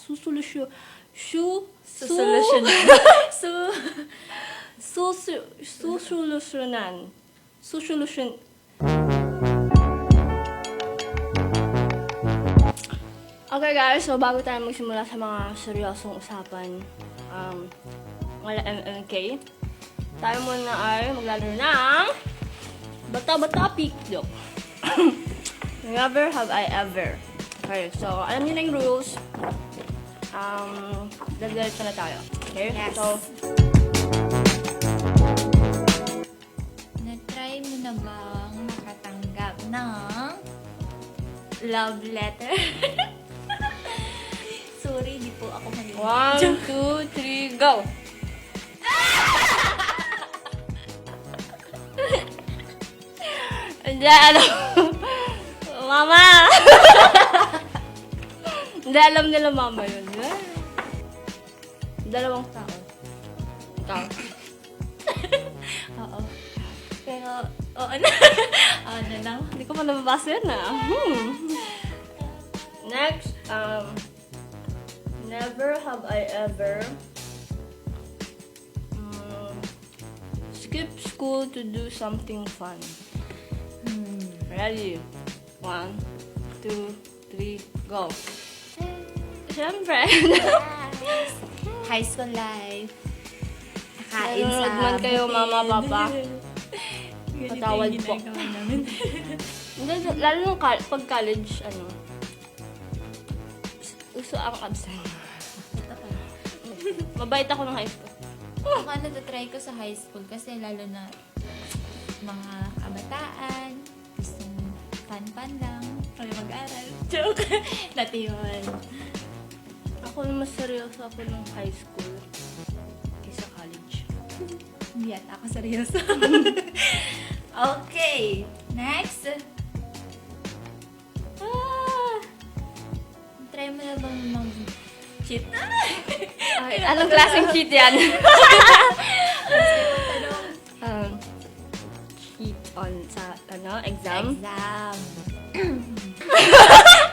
Susolusyonan. Susolusyon. Okay guys, so bago tayo magsimula sa mga seryosong usapan, wala MMK, tayo muna ay maglalaro ng bata-bata pick. Joke. Never have I ever. Okay, so alam niyo na yung rules. Diretso na tayo. Okay? Yes. So, na-try mo na bang makatanggap ng love letter? Sorry, di po ako maniwala. 1, 2, 3, go! Hindi, ano? Mama! Hindi, alam nila mama yun. Dalawang tao. Ikaw. Oo. Pero, oo na. Oo na lang. Hindi ko pa nababasa yun ah. Next, never have I ever skip school to do something fun. Ready? 1, 2, 3, go. Siyempre. Yes. High school life. Nakain sa Nanonood man kayo, buffet. mama, papa. Patawad po. Hindi, lalo nung pag college, gusto ang absent. Mabait ako ng high school. Ako na-try ko sa high school kasi lalo na mga kabataan, gustong fun-fun lang, kami mag-aral. Joke! Dati yun. Ako mas seryoso ako ng high school kaysa college. Hindi at ako seryoso. Okay, next. Try mo na bang mag-cheat? Ay, anong klaseng cheat yan? Cheat on sa exam? Exam.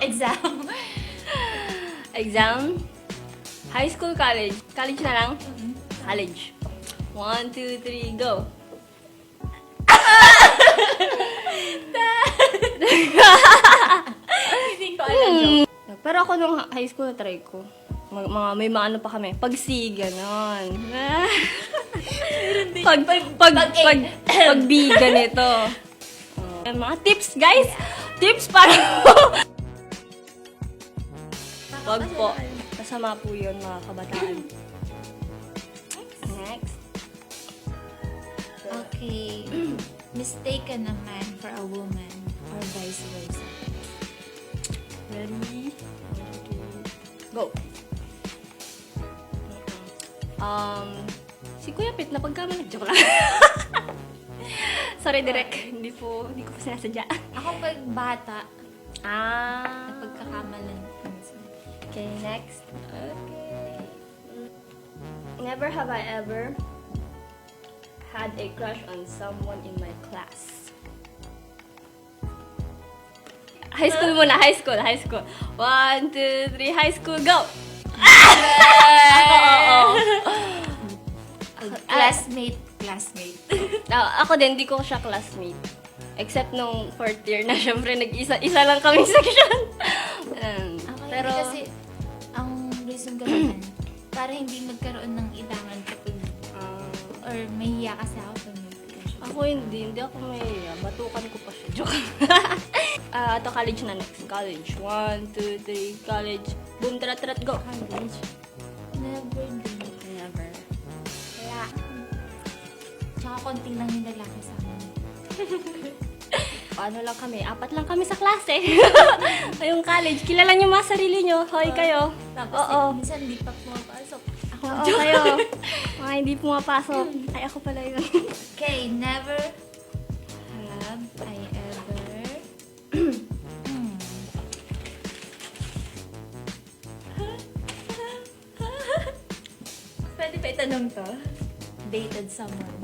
Exam. Exam? High school, college? College na lang? College. 1, 2, 3, go! Hindi ko alam. Pero ako nung high school, try ko. May mga ano pa kami. Pag-C, ganon. Pag B, ganito. Mga tips, guys! Tips para wag po. Kasama po yun, mga kabataan. Next. Okay. Mistaken a man for a woman or vice versa. Ready? Go. Si Kuya Pit, napagkamali. Joke lang. Sorry, Direk. Hindi ko pa sinasadya. Ako pag bata, Ah. napagkakamalan. Okay, next. Okay. Never have I ever had a crush on someone in my class. High school muna, high school. 1, 2, 3, high school, go! Oo. Classmate. Ako din, di ko siya classmate. Except nung 4th year na, syempre, nag-isa lang kami section. Ako Pero, kasi, ang reason ko naman, para hindi magkaroon ng ilangan kapag, or mahiya kasi ako pag nag-crush. ako hindi ako may batukan ko pa siya. Joke. Ito college na next. College. 1, 2, 3, college. Boom, tarat, go. College. Never din. Never. Wala. Tsaka konti lang yung lalaki sa amin. Paano lang kami? 4 lang kami sa klase. Yung college. Kilala niyo mga sarili niyo. Hoy kayo. Tapos Oo. minsan hindi pa pumapasok. Oo, kayo. Mga hindi pumapasok. Ay, ako pala yun. Okay, never have I ever Pwede pa itanong to? Dated someone?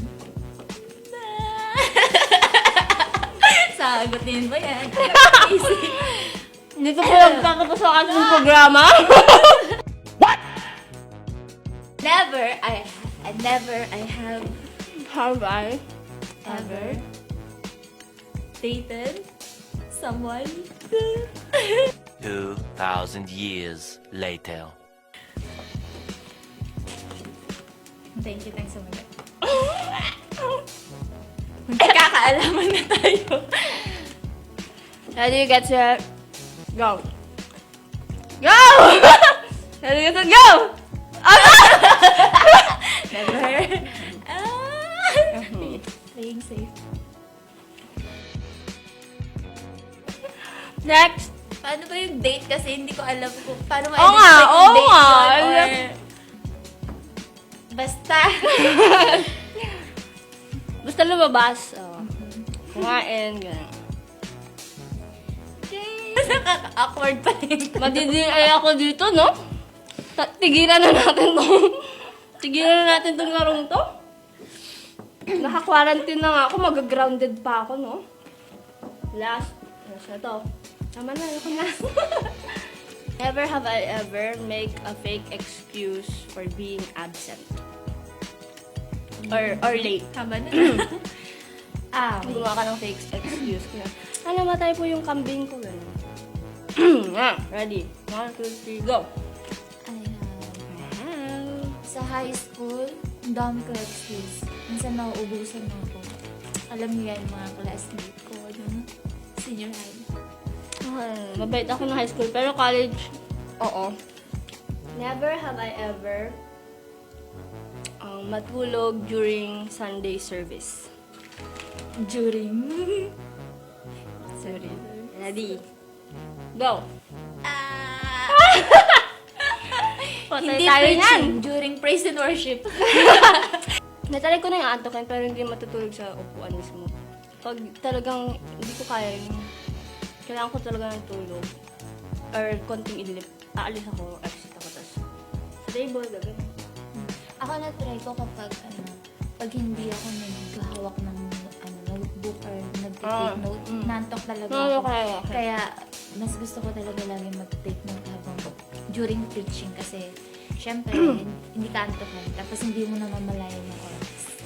Sagutin mo yan. Easy. Dito po nagkakapos sa ating programa. Never I have Have I? ever dated someone. 2,000 years later. Thank you, thanks so much. Magkakaalaman na tayo. Ready, get set, go. Go! Ready, get set, go! Never. Playing safe. Next. Paano ba yung date? Kasi hindi ko alam kung paano Oo nga, ma-expect yung oo date nga. yun, or... Basta. Basta lumabas. Oh. Kumain, gano'n. Nakaka-awkward pa rin. Madidingay ako dito, no? Tigilan na natin tong... Tigilan na natin tong larong to. Naka-quarantine na nga ako. Mag-grounded pa ako, no? Last na to. Tama na, ako na. Never have I ever make a fake excuse for being absent. Or late. Tama na. Gumawa ka ng fake excuse. Kaya, namatay po yung kambing ko. Ready? 1, 2, 3, go! I have. Sa high school, ang dami ko excuse. Minsan nauubusan na ako. Alam niyo yan, mga classmate ko. Yung senior high. Mabait ako ng high school, pero college, oo. Never have I ever matulog during Sunday service. During. Sorry. Ready? Go! Patay Hindi tayo preaching. yan. During praise and worship. Natry ko na yung antokin, pero hindi matutulog sa upuan mismo. Pag talagang hindi ko kaya yung... Kailangan ko talaga ng tulog. Or konting idlip. Aalis ako, exit ako, tapos sa table, gagawin. Ako na-try ko kapag, pag hindi ako naghahawak ng notebook or nag-take note, nantok talaga No, ako. kaya. Kaya, mas gusto ko talaga lagi mag-take note habang during preaching kasi, syempre, hindi ka antokan. Tapos hindi mo na mamalayan yung oras.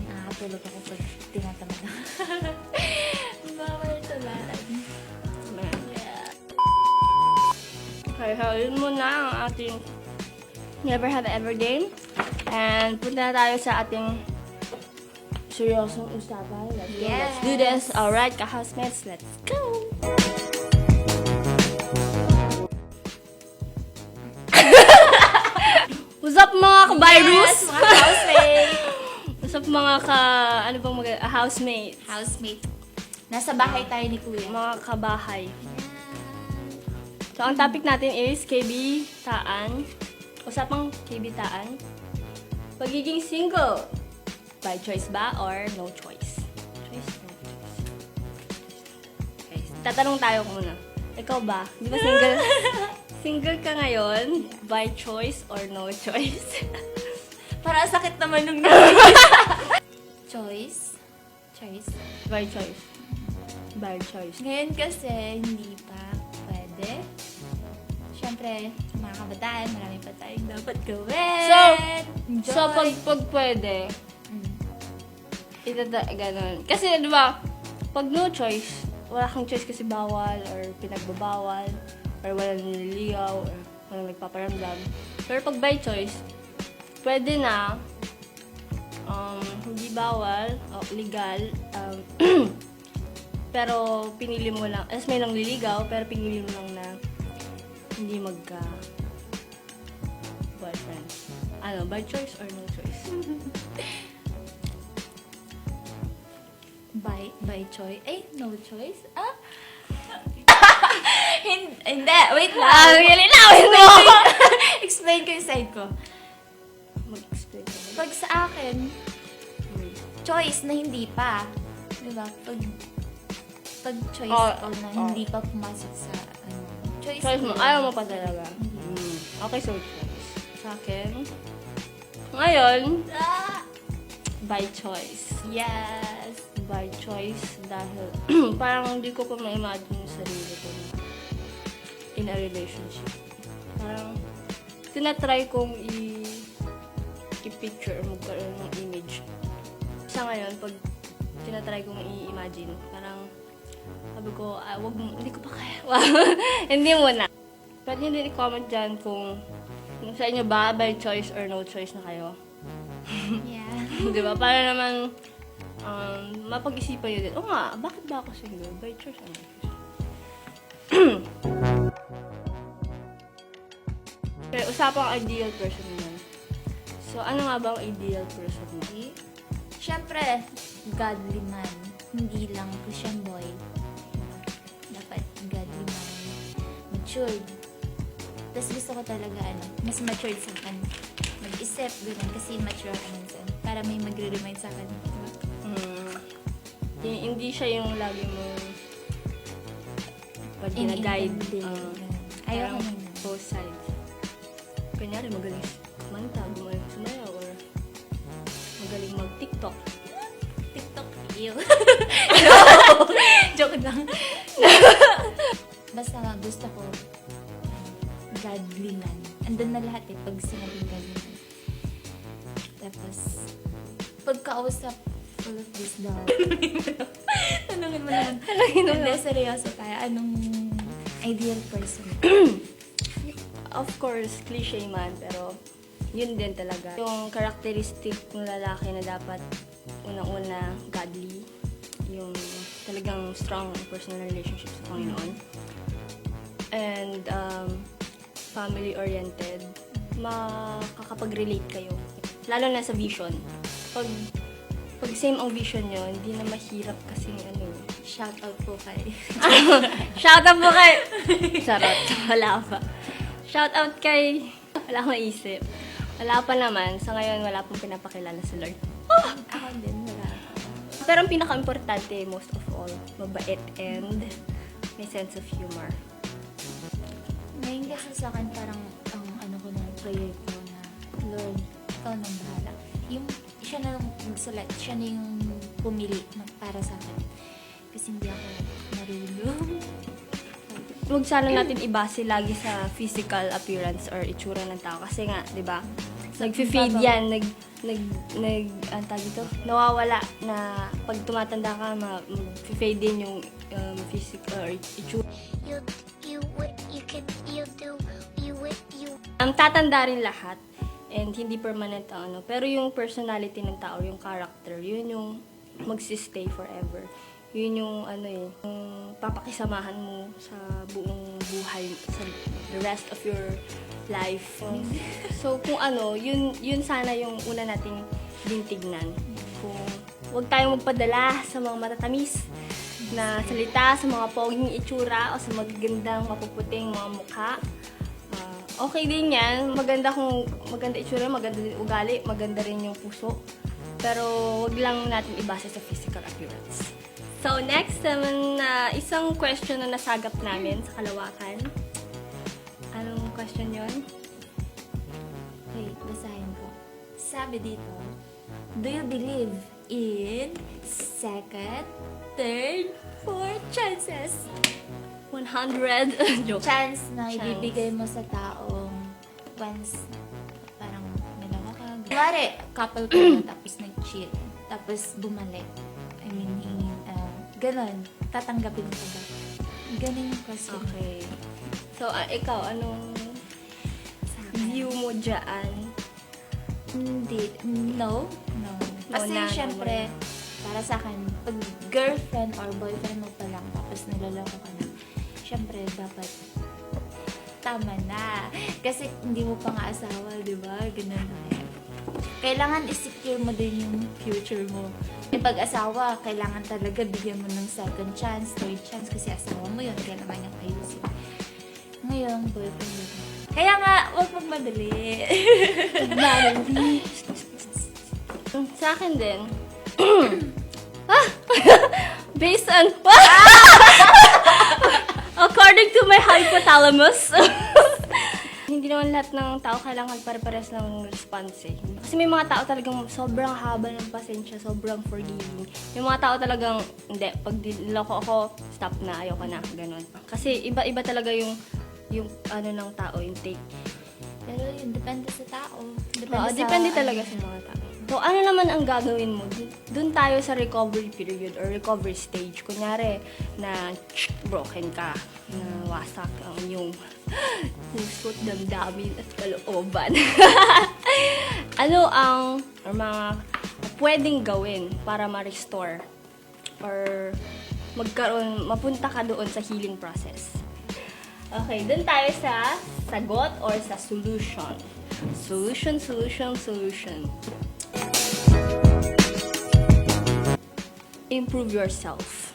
Nakakatulog ako pag tinatamad ako. Bawal tularan. Yeah. Okay, so yun muna ang ating Never Have I Ever game. And punta na tayo sa ating seryosong usapan. Let's go. Yes. Let's do this. Alright, ka-housemates, let's go! What's up mga ka-virus? Yes, mga housemate. What's up mga ano bang housemate? Housemate. Nasa bahay tayo ni Kuya. Mga kabahay. So, ang topic natin is KB Taan. Usapang KB Taan. Pagiging single. By choice ba or no choice? Choice, no choice. Okay. Tatanong tayo muna. Ikaw ba? Di ba single? Single ka ngayon? By choice or no choice? Para sakit naman nung choice. Choice. By choice. By choice. Ngayon kasi, hindi pa pwede. Siyempre, mga kabataan, marami pa tayong dapat gawin. So pag pwede, ganun. Kasi, di ba, pag no choice, wala kang choice kasi bawal or pinagbabawal or walang nililigaw or walang nagpaparamdam. Pero pag by choice, pwede na, hindi bawal, legal, pero pinili mo lang, as may nang liligaw, pero pinili mo lang na hindi magka boyfriend. Ano, by choice or no choice? By choice. No choice? Hindi, wait lang. Linawin mo! Explain ko yung side ko. Mag-explain ka. Pag sa akin, choice na hindi pa. Diba? Pag choice ko na hindi pa pumasok sa choice Choice mo, ko. ayaw mo pa talaga. Okay, so choice. Sa akin, ngayon, by choice. Yes. By choice dahil parang hindi ko pa ma-imagine yung sarili ko na in a relationship. Parang tinatry kong picture or magkaroon ng image. Sa ngayon, pag tinatry kong i-imagine, parang sabi ko, wag mo, hindi ko pa kaya. Wow. Hindi muna. Pwede nyo din i-comment dyan kung sa inyo ba, by choice or no choice na kayo. Yeah. Di ba? Para naman mapag-isipan nyo din, nga, bakit ba ako single? By choice or no choice? Okay, usapang ideal person naman. So, ano nga ba ang ideal person mo? Siyempre, godly man. Hindi lang Christian boy. Dapat godly man. Matured. Tapos gusto ko talaga, mas matured sa akin. Mag-isip, ganun. Kasi mature ako minsan. Para may magre-remind sa akin. Diba? Hindi siya yung lagi mo pag gina-guide. Ayoko Parang na. both sides. Kunyari, magaling kumanta, gumaling sumayaw, or magaling mag-TikTok. TikTok, ew. Joke lang. Basta nga gusto ko godly man. Andun na lahat pag sinabing godly man. Tapos, pagkausap full of wisdom. Tanungin mo naman. Hindi, seryoso tayo. Anong ideal person? Of course, cliche man, pero yun din talaga. Yung characteristic ng lalaki na dapat unang-una godly, yung talagang strong personal relationship sa Panginoon, and family-oriented, makakapag-relate kayo. Lalo na sa vision. Pag same ang vision nyo, hindi na mahirap kasi Shout out po kay... Shout out po kay... Charot. Wala pa. Shout out kay... Wala akong naisip. Wala pa naman. Sa ngayon, wala pong pinapakilala si Lord. Ako din, wala. Pero ang pinaka-importante, most of all, mabait and may sense of humor. Ngayon kasi sa akin parang ang ko na prayer ko na Lord, ikaw nang bahala. Yung siya na mag-select, siya na yung pumili para sa akin. Kasi hindi ako marunong. Huwag sana natin ibase lagi sa physical appearance or itsura ng tao. Kasi nga, di ba, nag-fade yan, ang tawag dito, nawawala na pag tumatanda ka, mag-fade din yung physical or itsura. Tatanda rin lahat and hindi permanent ang pero yung personality ng tao, yung character, yun yung magsistay forever. Yun yung yung papakisamahan mo sa buong buhay, sa the rest of your life. So kung yun sana yung una nating tignan. Kung huwag tayong magpadala sa mga matatamis na salita, sa mga poging itsura o sa magagandang mapuputing mga mukha. Okay din yan. Maganda itsura, maganda din ugali, maganda rin yung puso. Pero wag lang natin ibasa sa physical appearance. So next naman, isang question na nasagap namin sa kalawakan. Anong question yon? Okay, basahin ko. Sabi dito, do you believe in second, third, fourth chances? 100. Joke. Chance na Chance. ibibigay mo sa taong once parang nalawa ka. Kunwari, couple ka na tapos nag-cheat. Tapos bumalik. I mean, ganon. Tatanggapin mo ba? Ganon yung question. Okay. So, ikaw, anong Sa akin. view mo dyan? Hindi. No. Kasi na, syempre, para sa akin, pag girlfriend or boyfriend mo pa lang, tapos nilaloko ka na, syempre, dapat tama na. Kasi hindi mo pa nga asawa, di ba? Ganun na. Kailangan i-secure mo din yung future mo. Pag-asawa, kailangan talaga bigyan mo ng second chance, third chance, kasi asawa mo yun, kailangan niyang ayusin. Ngayon, boyfriend mo. Kaya nga, huwag magmadali. Sa akin din. Based on... According to my hypothalamus. Hindi naman lahat ng tao kailangan pare-pares ng response eh. Kasi may mga tao talagang sobrang haba ng pasensya, sobrang forgiving. May mga tao talagang, hindi, pag niloko ako, stop na, ayoko na, ganun. Kasi iba-iba talaga yung ng tao, yung take. Pero yun, depende sa tao. Oo, depende talaga sa mga tao. So, ano naman ang gagawin mo? Doon tayo sa recovery period or recovery stage. Kunyari, na broken ka, na wasak ang iyong puso't damdamin at kalooban. Ano ang or mga pwedeng gawin para ma-restore or mapunta ka doon sa healing process? Okay, doon tayo sa sagot or sa solution. Solution. Improve yourself.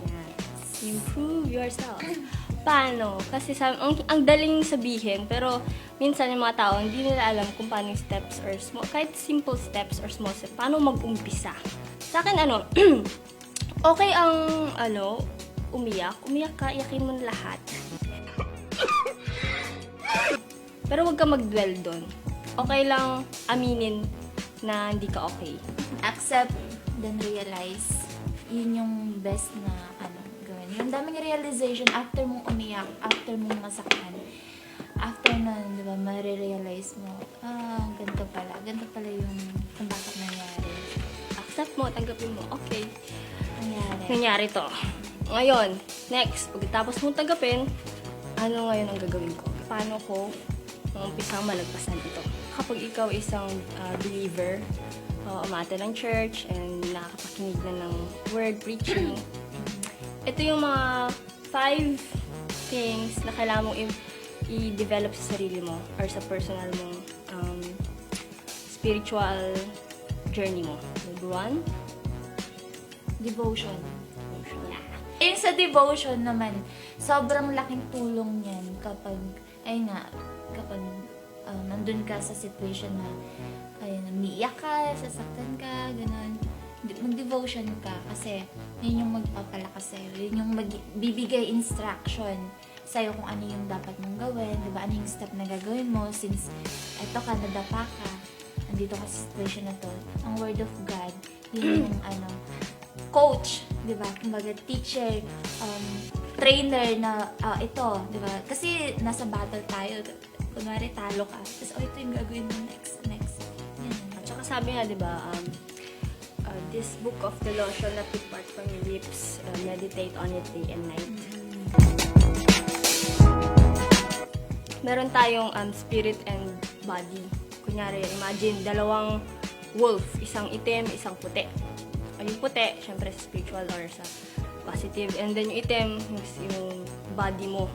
Yan. Improve yourself. Paano? Kasi ang daling sabihin, pero minsan yung mga tao, hindi nila alam kung paano yung steps or small, kahit simple steps or small steps, paano mag-umpisa. Sa akin, okay ang, umiyak ka, iyakin mo na lahat. Pero huwag ka mag-dwell doon. Okay lang aminin na hindi ka okay. Accept, then realize. Yun yung best na gawin. Yung daming realization after mong umiyak, after mong masaktan. After nun, di ba, marirealize mo, ganito pala yung kung bakit nangyari. Accept mo, tanggapin mo, okay. Nangyari. To. Ngayon, next, pagkatapos mong tanggapin, ano ngayon ang gagawin ko? Paano ko umpisang malagpasan ito? Kapag ikaw isang believer, umate ng church, and nakakapakinig na ng word preaching, ito yung mga 5 things na kailangan mong i-develop sa sarili mo or sa personal mong spiritual journey mo. Number 1, Devotion. Sa devotion naman, sobrang laking tulong yan kapag nandun ka sa situation na umiiyak ka, sasaktan ka, gano'n. Mag-devotion ka kasi yun yung magpapalakas sa'yo. Yun yung bibigay instruction sa'yo kung ano yung dapat mong gawin, diba? Ano yung step na gagawin mo since eto ka, nadapa ka, andito ka sa situation na to. Ang Word of God, yun yung coach, diba? Kumbaga teacher, trainer na ito, diba? Kasi nasa battle tayo. Kunwari, talo ka. Tapos, ito yung gagawin mo next. Yan. At saka sabi nga, di ba, this book of the law shall not depart from your lips. Meditate on it day and night. Meron tayong spirit and body. Kunyari, imagine, dalawang wolf. Isang itim, isang puti. Yung puti, syempre sa spiritual or sa positive. And then yung itim, yung body mo.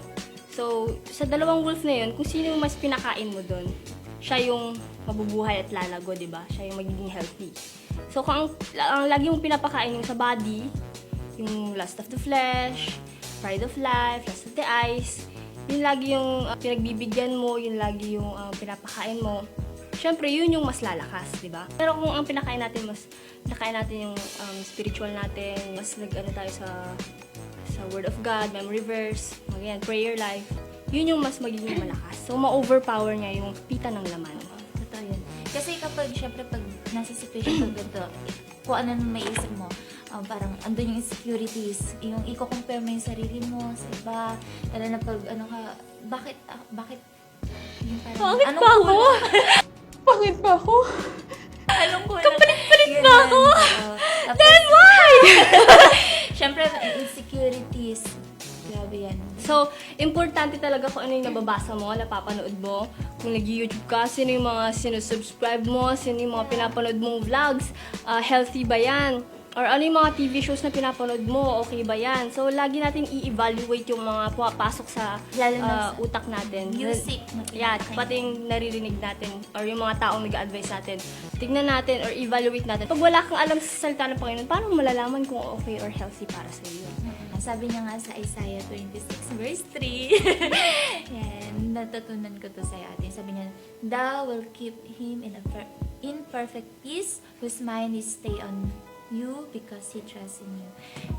So, sa dalawang wolf na yun, kung sino yung mas pinakain mo doon, siya yung mabubuhay at lalago, di ba? Siya yung magiging healthy. So, kung ang lagi mong pinapakain yung sa body, yung lust of the flesh, pride of life, lust of the eyes, yun lagi yung pinagbibigyan mo, yun lagi yung pinapakain mo, syempre, yun yung mas lalakas, di ba? Pero kung ang pinakain natin yung spiritual natin, mas tayo sa Word of God, memory verse, prayer life, yun yung mas magiging malakas. So, ma-overpower niya yung pita ng laman. Totoo yun. Kasi kapag, syempre, pag nasa situation pag ganito, kung ano nang maisip mo, parang andun yung insecurities, yung i-compare mo yung sarili mo sa iba, lalo na pag, bakit, yung parang, Bakit ba ako? Bakit ba ako? Anong kulang? Kapalit-palit ba ako? Tapos, Then why? syempre, insecurities. Grabe yan. So, importante talaga kung ano yung nababasa mo, napapanood mo. Kung nag-YouTube ka, sino yung mga sinusubscribe mo, sino yung mga pinapanood mong vlogs, healthy ba yan? Or ano yung mga TV shows na pinapanood mo, okay ba yan? So, lagi natin i-evaluate yung mga pumapasok sa utak natin. Music. Yeah, pati yung naririnig natin or yung mga taong nag-advise natin. Tignan natin or evaluate natin. Pag wala kang alam sa salita ng Panginoon, paano malalaman kung okay or healthy para sa iyo? Sabi niya nga sa Isaiah 26 verse 3. Yan, natutunan ko to sa atin. Sabi niya, "Thou will keep him in perfect peace, whose mind is stay on you because he trusts in you."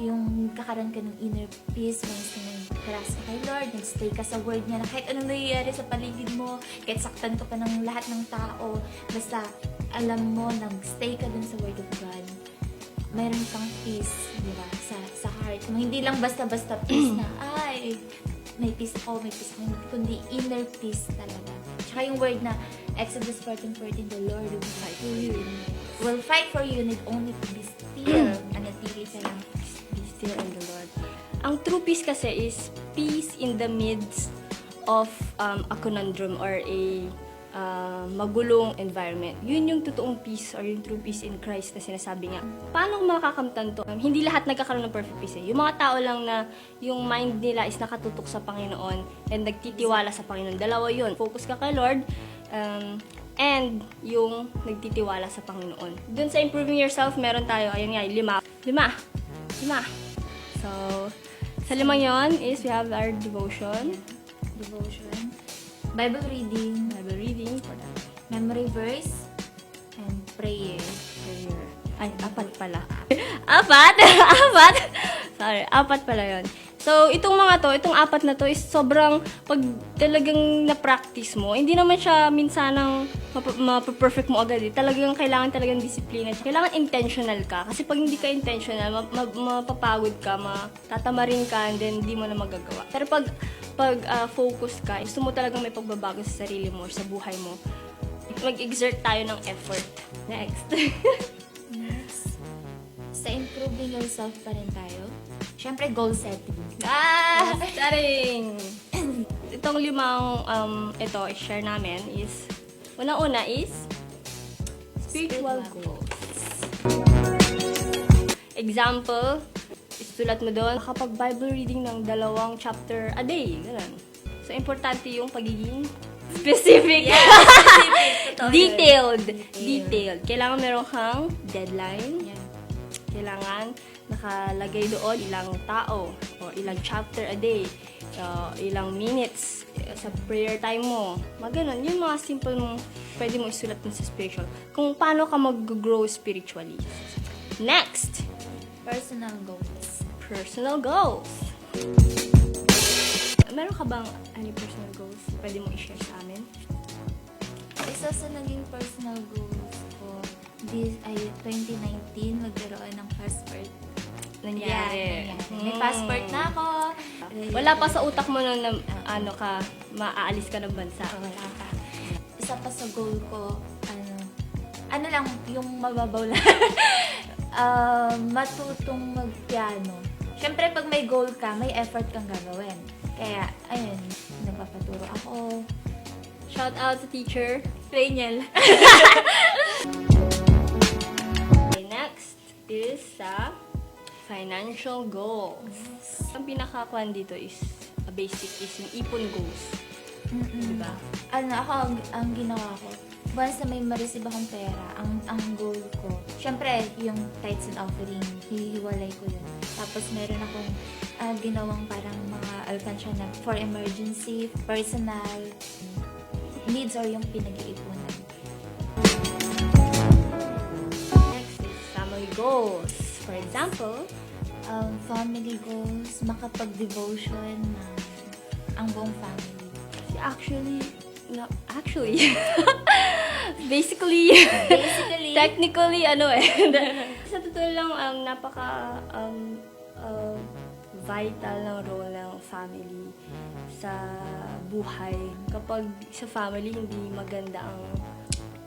Yung kakaroon ka ng inner peace, once na nag-trust ka kay Lord, nag-stay ka sa word niya, na kahit anong nangyayari sa paligid mo, kahit saktan ka pa ng lahat ng tao, basta alam mo, nag-stay ka dun sa word of God, mayroon kang peace, di ba, sa heart mo. Hindi lang basta-basta peace na, may peace ako, kundi inner peace talaga. Tsaka yung word na Exodus 14:14, the Lord will fight for you, need only to be still. Nanatili ka lang. Be still in the Lord. Ang true peace kasi is peace in the midst of a conundrum or a magulong environment. Yun yung totoong peace or yung true peace in Christ na sinasabi niya. Paano makakamtan to? Hindi lahat nagkakaroon ng perfect peace eh. Yung mga tao lang na yung mind nila is nakatutok sa Panginoon and nagtitiwala sa Panginoon. Dalawa yun. Focus ka kay Lord and yung nagtitiwala sa Panginoon. Dun sa improving yourself, meron tayo, ayun nga, 5. So, sa 5 yon is we have our devotion. Devotion, Bible reading, For that. memory verse, and prayer. Ay, 4 pala. 4? Sorry, 4 pala yun. So, itong 4 na to is sobrang, pag talagang na-practice mo, hindi naman siya minsanang mapaperfect mo agad eh. Kailangan talagang disiplina. Kailangan intentional ka. Kasi pag hindi ka intentional, mapapagod ka, matatamarin ka, and then hindi mo na magagawa. Pero pag focus ka, gusto mo talagang may pagbabago sa sarili mo, sa buhay mo, mag-exert tayo ng effort. Next. Next, sa improving yourself pa rin tayo. Siyempre, goal setting. Taring! Itong 5, ito, i-share namin is, unang-una is, spiritual goals. Example, isulat mo doon, kapag Bible reading ng 2 chapter a day, ganun. So, importante yung pagiging specific. Detailed. Kailangan meron kang deadline. Yan. Kailangan nakalagay doon ilang tao o ilang chapter a day, ilang minutes sa prayer time mo. Maganon, yung mga simple mong pwede mo isulat dun sa spiritual. Kung paano ka mag-grow spiritually. Next, Personal goals. personal goals. Meron ka bang any personal goals pwede mo i-share sa amin? Isa sa naging personal goals ko, this ay 2019, magkaroon ng passport. Nangyari. May passport na ako. Wala pa sa utak mo na maaalis ka ng bansa. Wala pa. Isa pa sa goal ko, ano lang, yung mababaw lang. Matutong mag-piano. Siyempre, pag may goal ka, may effort kang gagawin. Kaya, ayun, nagpapaturo ako. Shout out sa teacher. Raniel. Okay, next is sa financial goals. Ang pinaka-kwan dito is, basic is yung ipon goals. Diba? Ang ginawa ko, once na may ma-receive akong pera, ang goal ko, syempre, yung tithes and offering, hihiwalay ko yun. Tapos, meron akong ginawang parang mga alkansya na for emergency, personal needs or yung pinag-iipunan. Next is family goals. For example, Family goals, makapag-devotion ng ang buong family. basically, Basically, technically, sa totoo lang, vital ng role ng family sa buhay. Kapag sa family, hindi maganda ang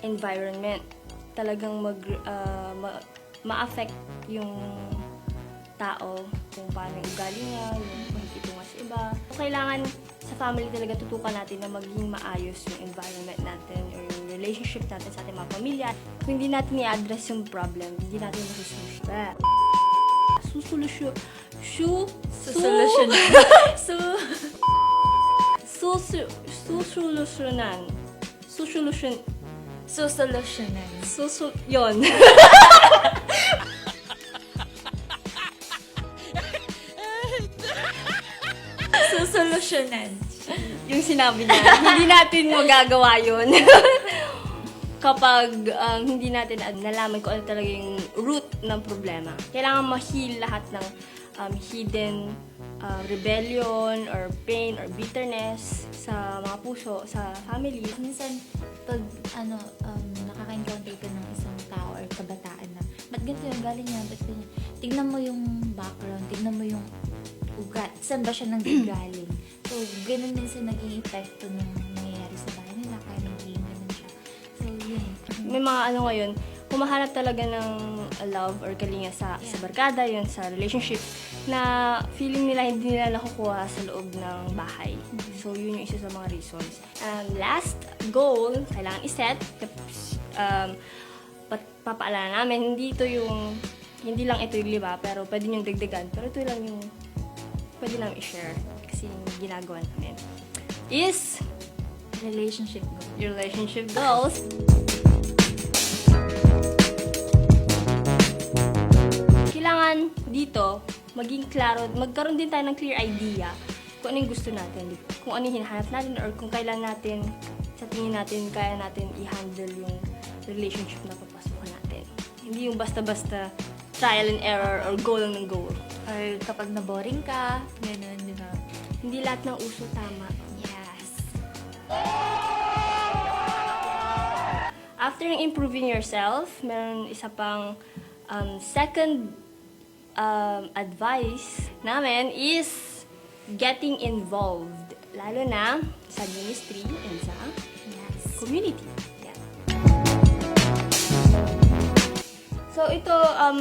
environment, talagang ma-affect yung tao, kung paano yung ugali niya, yung pakikitungan sa iba. So, kailangan sa family talaga tutukan natin na maging maayos yung environment natin or yung relationship natin sa ating mga pamilya. Kung hindi natin i-address yung problem, hindi natin Yun. susolusyonan. Yung sinabi niya, hindi natin magagawa yun. Kapag hindi natin nalaman kung ano talaga yung root ng problema. Kailangan ma-heal lahat ng hidden rebellion or pain or bitterness sa mga puso, sa family. Minsan, pag nakaka-encounter ka ng isang tao or kabataan na, ba't ganito yung galing niya, ba't ganyan? Tignan mo yung background, tignan mo yung ugat, saan ba siya nang galing? So, ganun minsan naging epekto ng nangyayari sa bahay nila. Kaya May mga ano ngayon, humahanap talaga ng love or kalinga sa barkada, yun, sa relationship, na feeling nila hindi nila nakukuha sa loob ng bahay. So, yun yung isa sa mga reasons. Last goal, kailangan iset. Papaalala namin, hindi lang ito yung 5, pero pwede nyo dagdagan. Pero ito lang yung pwede namin i-share kasi yung ginagawa namin. Is Relationship goal. your relationship goals. Kailangan dito maging klaro, magkaroon din tayo ng clear idea kung ano yung gusto natin, kung ano yung hinahanap natin, or kung kailan natin, sa tingin natin, kaya natin i-handle yung relationship na papasukan natin. Hindi yung basta-basta trial and error or goal lang ng goal. Or kapag na-boring ka, gano'n, di ba? Hindi lahat ng uso tama. Yes. After improving yourself, meron isa pang second advice namin is getting involved. Lalo na sa ministry and sa community. Yeah. So ito,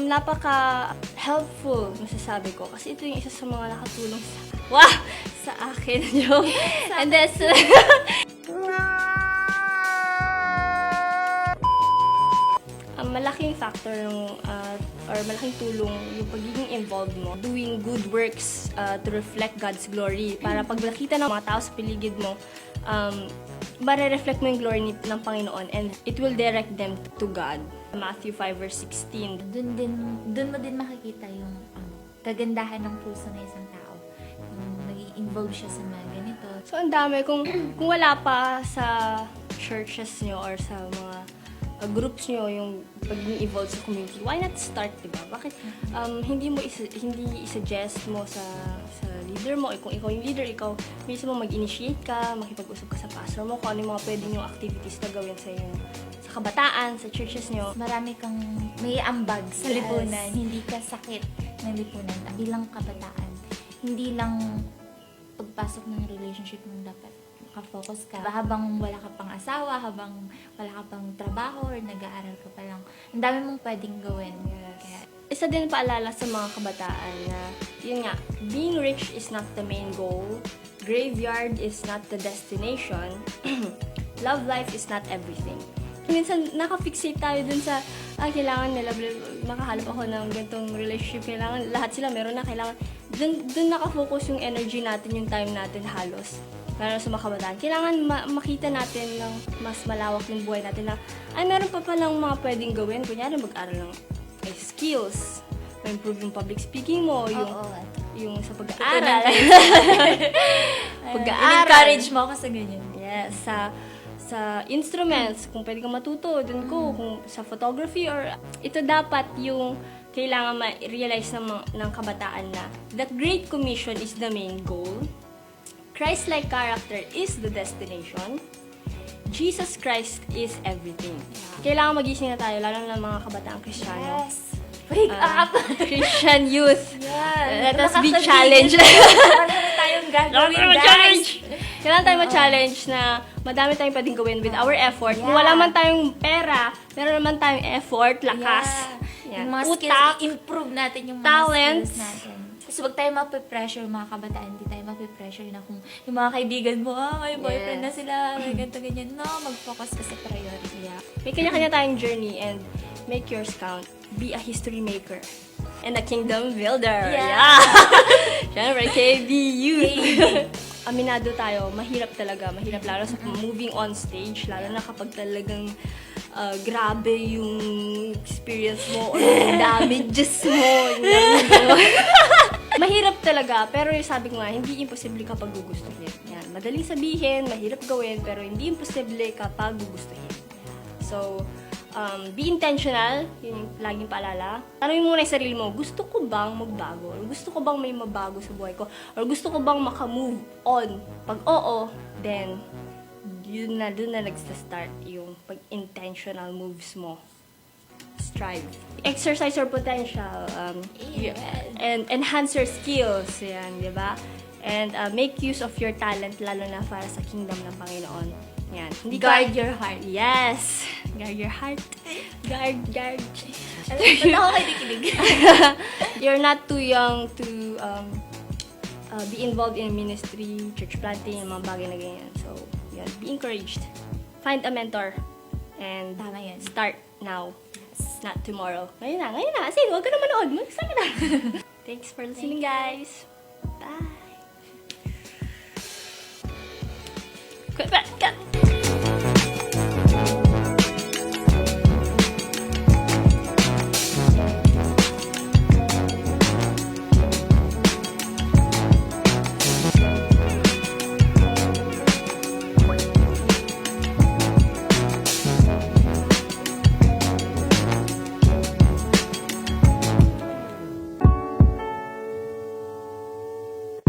napaka-helpful, masasabi ko. Kasi ito yung isa sa mga nakatulong sa akin. And then, malaking factor or malaking tulong yung pagiging involved mo, doing good works to reflect God's glory. Para pag nakita ng mga tao sa paligid mo, mare-reflect mo yung glory ng Panginoon and it will direct them to God. Matthew 5 verse 16. Dun mo din makikita yung kagandahan ng puso ng isang tao. Yung nag-involve siya sa mga ganito. So, ang dami. Kung wala pa sa churches nyo or sa mga groups nyo yung pagiging involved sa community, why not start, diba? Bakit hindi i-suggest mo sa leader mo, kung ikaw yung leader, ikaw mismo mag-initiate ka, makipag-usap ka sa pastor mo, kung ano yung mga pwede yung activities na gawin sa kabataan, sa churches nyo. Marami kang may ambag sa Yes. lipunan, hindi ka sakit ng lipunan bilang kabataan. Hindi lang pagpasok ng relationship mo dapat makafocus ka. Habang wala ka pang asawa, habang wala ka pang trabaho, or nag-aaral ka pa lang, ang dami mong pwedeng gawin. Kaya, Isa din paalala sa mga kabataan na, yun nga, being rich is not the main goal, graveyard is not the destination, love life is not everything. Minsan, nakafixate tayo dun sa, kailangan nila, makahalap ako ng ganitong relationship, kailangan, lahat sila meron na, kailangan, dun nakafocus yung energy natin, yung time natin halos. Lalo sa mga kabataan. Kailangan makita natin ng mas malawak yung buhay natin na, meron pa palang mga pwedeng gawin. Kunyari, mag-aral ng skills, ma-improve yung public speaking mo, yung sa pag-aaral. encourage mo ako sa ganyan. Yes, sa instruments, kung pwede kang matuto, dun ko, kung sa photography, or ito dapat yung kailangan ma-realize ng kabataan na that Great Commission is the main goal, Christ-like character is the destination, Jesus Christ is everything. Kailangan magising na tayo, lalo na mga kabataang Kristiyano. Yes. Wake up! Christian youth. Yeah. Let us be challenged. Marami tayong gagawin, guys. Kailangan tayo ma-challenge na madami tayong pwedeng gawin with our effort. Kung wala man tayong pera, meron naman tayong effort, lakas. Yung mga Utak, skills, improve natin yung mga talents. skills natin. Kasi wag tayo mape-pressure, mga kabataan, hindi tayo mape-pressure na kung yung mga kaibigan mo, may boyfriend na sila, may ganito, ganyan. No, mag-focus ka sa priority. May kanya-kanya tayong journey and make yours count. Be a history maker and a kingdom builder. Yeah. Siyempre, KB Youth. Aminado tayo, mahirap talaga. Mahirap lalo sa moving on stage, lalo na kapag talagang grabe yung experience mo or yung damages mo. Mahirap talaga, pero yung sabi ko nga, hindi imposible kapag gugustuhin. Yan. Madaling sabihin, mahirap gawin, pero hindi imposible kapag gugustuhin. So, be intentional, yun yung laging paalala. Tanungin mo muna yung sarili mo, gusto ko bang magbago? Or gusto ko bang may mabago sa buhay ko? Or gusto ko bang maka-move on? Pag oo, then, doon na nagsa-start yung pag-intentional moves mo. Strive. Exercise your potential. And enhance your skills. Yan, di ba? And make use of your talent, lalo na para sa kingdom ng Panginoon. Yan. Hindi Guard ka, your heart. yes. Guard your heart. Guard. Alam mo, ako kayo nakikinig. You're not too young to be involved in ministry, church planting, mga bagay na ganyan. So, yan. Be encouraged. Find a mentor. And Tama yan. start now. Not tomorrow. Ngayon na. Sige, huwag ka na manood. Mag-start na. Thanks for listening, guys. Bye. Quit.